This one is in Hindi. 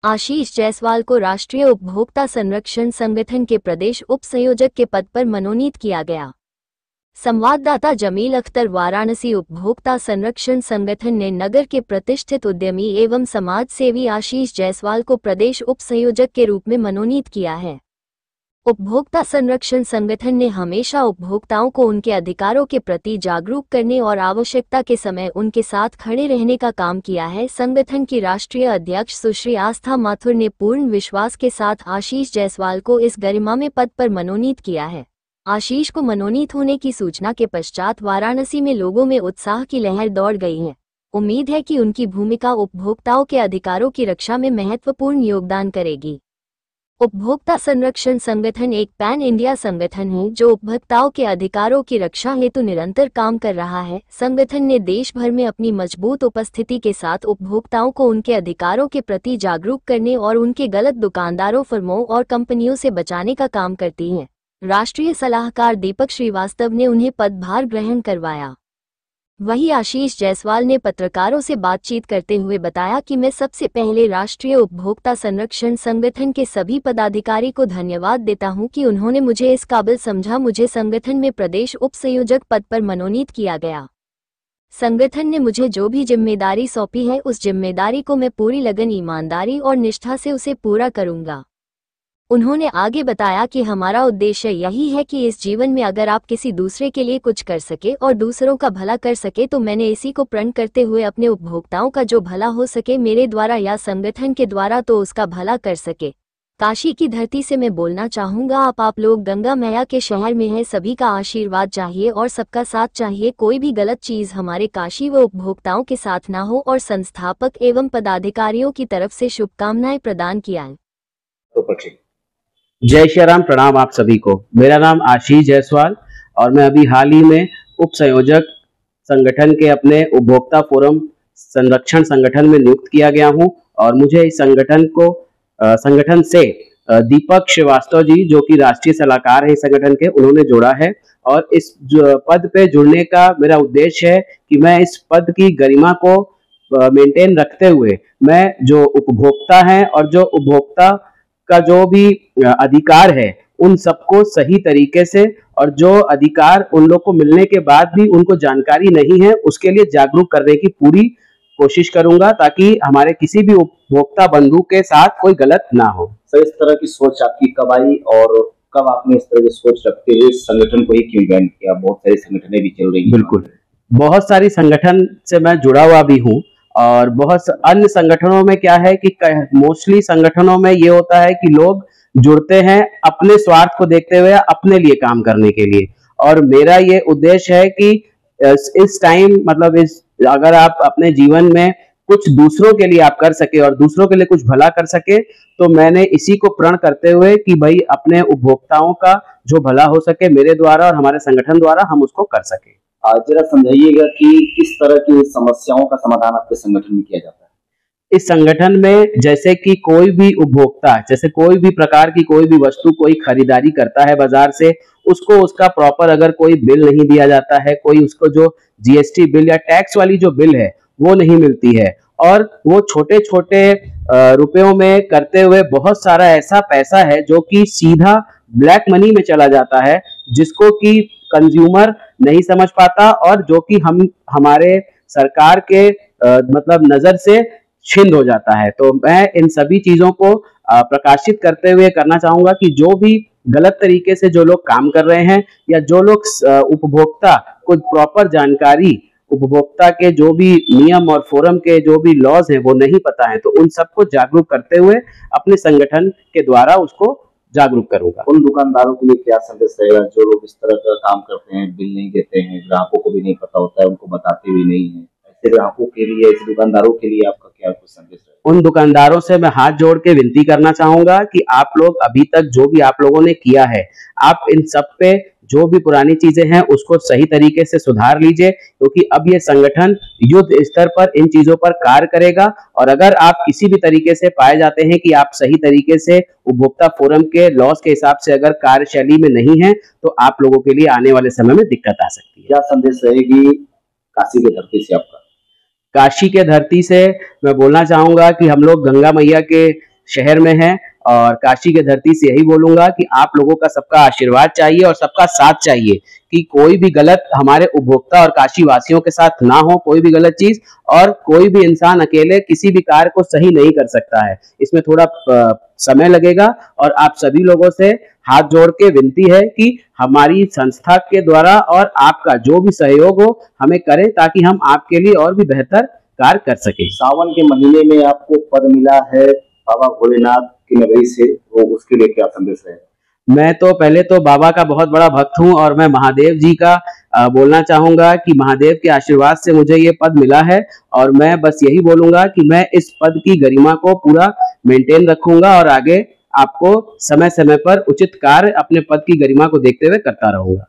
आशीष जायसवाल को राष्ट्रीय उपभोक्ता संरक्षण संगठन के प्रदेश उप संयोजक के पद पर मनोनीत किया गया। संवाददाता जमील अख्तर। वाराणसी उपभोक्ता संरक्षण संगठन ने नगर के प्रतिष्ठित उद्यमी एवं समाज सेवी आशीष जायसवाल को प्रदेश उप संयोजक के रूप में मनोनीत किया है। उपभोक्ता संरक्षण संगठन ने हमेशा उपभोक्ताओं को उनके अधिकारों के प्रति जागरूक करने और आवश्यकता के समय उनके साथ खड़े रहने का काम किया है। संगठन की राष्ट्रीय अध्यक्ष सुश्री आस्था माथुर ने पूर्ण विश्वास के साथ आशीष जायसवाल को इस गरिमामय पद पर मनोनीत किया है। आशीष को मनोनीत होने की सूचना के पश्चात वाराणसी में लोगों में उत्साह की लहर दौड़ गई है। उम्मीद है कि उनकी भूमिका उपभोक्ताओं के अधिकारों की रक्षा में महत्वपूर्ण योगदान करेगी। उपभोक्ता संरक्षण संगठन एक पैन इंडिया संगठन है जो उपभोक्ताओं के अधिकारों की रक्षा हेतु निरंतर काम कर रहा है। संगठन ने देश भर में अपनी मजबूत उपस्थिति के साथ उपभोक्ताओं को उनके अधिकारों के प्रति जागरूक करने और उनके गलत दुकानदारों, फर्मों और कंपनियों से बचाने का काम करती है। राष्ट्रीय सलाहकार दीपक श्रीवास्तव ने उन्हें पदभार ग्रहण करवाया। वहीं आशीष जायसवाल ने पत्रकारों से बातचीत करते हुए बताया कि मैं सबसे पहले राष्ट्रीय उपभोक्ता संरक्षण संगठन के सभी पदाधिकारी को धन्यवाद देता हूं कि उन्होंने मुझे इस काबिल समझा। मुझे संगठन में प्रदेश उप संयोजक पद पर मनोनीत किया गया। संगठन ने मुझे जो भी जिम्मेदारी सौंपी है उस जिम्मेदारी को मैं पूरी लगन, ईमानदारी और निष्ठा से उसे पूरा करूंगा। उन्होंने आगे बताया कि हमारा उद्देश्य यही है कि इस जीवन में अगर आप किसी दूसरे के लिए कुछ कर सके और दूसरों का भला कर सके तो मैंने इसी को प्रण करते हुए अपने उपभोक्ताओं का जो भला हो सके मेरे द्वारा या संगठन के द्वारा तो उसका भला कर सके। काशी की धरती से मैं बोलना चाहूँगा, आप लोग गंगा मैया के शहर में हैं, सभी का आशीर्वाद चाहिए और सबका साथ चाहिए। कोई भी गलत चीज़ हमारे काशी व उपभोक्ताओं के साथ ना हो और संस्थापक एवं पदाधिकारियों की तरफ से शुभकामनाएं प्रदान किया। जय श्री राम, प्रणाम आप सभी को। मेरा नाम आशीष जायसवाल और मैं अभी हाल ही में उप संयोजक संगठन के अपने उपभोक्ता फोरम संरक्षण संगठन में नियुक्त किया गया हूं और मुझे इस संगठन से दीपक श्रीवास्तव जी, जो कि राष्ट्रीय सलाहकार है इस संगठन के, उन्होंने जोड़ा है। और इस पद पे जुड़ने का मेरा उद्देश्य है कि मैं इस पद की गरिमा को मेंटेन रखते हुए मैं जो उपभोक्ता हैं और जो उपभोक्ता का जो भी अधिकार है उन सबको सही तरीके से, और जो अधिकार उन लोग को मिलने के बाद भी उनको जानकारी नहीं है उसके लिए जागरूक करने की पूरी कोशिश करूंगा, ताकि हमारे किसी भी उपभोक्ता बंधु के साथ कोई गलत ना हो। सर, इस तरह की सोच आपकी कब आई और कब आपने इस तरह की सोच रखते हुए संगठन को ही क्यों ज्वाइन किया? बहुत सारी संगठनें भी चल रही हैं। बिल्कुल, बहुत सारी संगठन से मैं जुड़ा हुआ भी हूँ और बहुत अन्य संगठनों में क्या है कि मोस्टली संगठनों में ये होता है कि लोग जुड़ते हैं अपने स्वार्थ को देखते हुए, अपने लिए काम करने के लिए। और मेरा ये उद्देश्य है कि इस टाइम मतलब अगर आप अपने जीवन में कुछ दूसरों के लिए आप कर सके और दूसरों के लिए कुछ भला कर सके, तो मैंने इसी को प्रण करते हुए कि भाई अपने उपभोक्ताओं का जो भला हो सके मेरे द्वारा और हमारे संगठन द्वारा हम उसको कर सके। जरा समझाइएगा कि किस तरह की समस्याओं का समाधान आपके संगठन में किया जाता है? इस संगठन में जैसे कि कोई भी उपभोक्ता, जैसे कोई भी प्रकार की कोई भी वस्तु कोई खरीदारी करता है बाजार से, उसको उसका प्रॉपर अगर कोई बिल नहीं दिया जाता है, कोई उसको जो जीएसटी बिल या टैक्स वाली जो बिल है वो नहीं मिलती है, और वो छोटे छोटे रुपयों में करते हुए बहुत सारा ऐसा पैसा है जो कि सीधा ब्लैक मनी में चला जाता है, जिसको कि कंज्यूमर नहीं समझ पाता और जो कि हमारे सरकार के मतलब नजर से छिंद हो जाता है। तो मैं इन सभी चीजों को प्रकाशित करते हुए करना चाहूंगा कि जो भी गलत तरीके से जो लोग काम कर रहे हैं या जो लोग उपभोक्ता को प्रॉपर जानकारी, उपभोक्ता के जो भी नियम और फोरम के जो भी लॉज हैं वो नहीं पता है, तो उन सबको जागरूक करते हुए अपने संगठन के द्वारा उसको जागरूक करूंगा। उन दुकानदारों के लिए क्या संदेश रहेगा जो लोग इस तरह का काम करते हैं, बिल नहीं देते हैं, ग्राहकों को भी नहीं पता होता है, उनको बताते भी नहीं है? ऐसे ग्राहकों के लिए, ऐसे दुकानदारों के लिए आपका क्या कुछ संदेश रहेगा? उन दुकानदारों से मैं हाथ जोड़ के विनती करना चाहूंगा कि आप लोग अभी तक जो भी आप लोगों ने किया है, आप इन सब पे जो भी पुरानी चीजें हैं उसको सही तरीके से सुधार लीजिए, क्योंकि अब ये संगठन युद्ध स्तर पर इन चीजों पर कार्य करेगा। और अगर आप किसी भी तरीके से पाए जाते हैं कि आप सही तरीके से उपभोक्ता फोरम के लॉस के हिसाब से अगर कार्यशैली में नहीं है, तो आप लोगों के लिए आने वाले समय में दिक्कत आ सकती है। क्या संदेश रहेगी काशी की धरती से आपका? काशी के धरती से मैं बोलना चाहूंगा कि हम लोग गंगा मैया के शहर में हैं और काशी के धरती से यही बोलूंगा कि आप लोगों का सबका आशीर्वाद चाहिए और सबका साथ चाहिए कि कोई भी गलत हमारे उपभोक्ता और काशी वासियों के साथ ना हो, कोई भी गलत चीज। और कोई भी इंसान अकेले किसी भी कार्य को सही नहीं कर सकता है, इसमें थोड़ा समय लगेगा। और आप सभी लोगों से हाथ जोड़ के विनती है कि हमारी संस्था के द्वारा और आपका जो भी सहयोग हो हमें करें, ताकि हम आपके लिए और भी बेहतर कार्य कर सके। सावन के महीने में आपको पद मिला है बाबा भोलेनाथ की नगरी से, वो उसके लिए क्या संदेश है? मैं तो पहले तो बाबा का बहुत बड़ा भक्त हूं और मैं महादेव जी का बोलना चाहूंगा कि महादेव के आशीर्वाद से मुझे ये पद मिला है। और मैं बस यही बोलूंगा कि मैं इस पद की गरिमा को पूरा मेंटेन रखूंगा और आगे आपको समय समय पर उचित कार्य अपने पद की गरिमा को देखते हुए करता रहूंगा।